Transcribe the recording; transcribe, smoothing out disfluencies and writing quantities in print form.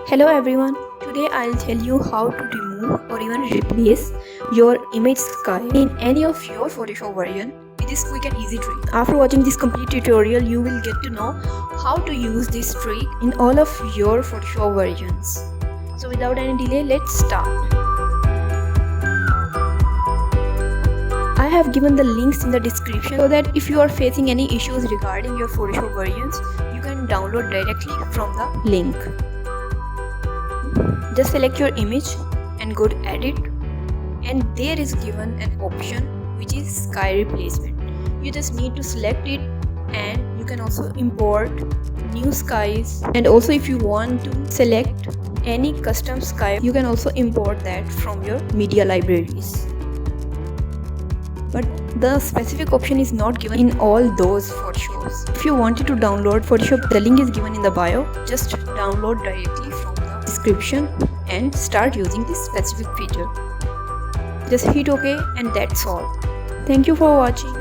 Hello everyone, today I'll tell you how to remove or even replace your image sky in any of your Photoshop version with this quick and easy trick. After watching this complete tutorial, you will get to know how to use this trick in all of your Photoshop versions. So without any delay, let's start. I have given the links in the description so that if you are facing any issues regarding your Photoshop versions, you can download directly from the link. Just select your image and go to edit, and there is given an option which is sky replacement. You just need to select it, and you can also import new skies, and also if you want to select any custom sky, you can also import that from your media libraries. But the specific option is not given in all those Photoshops. If you wanted to download Photoshop, the link is given in the bio. Just download directly from the description and start using this specific feature. Just hit OK, and that's all. Thank you for watching.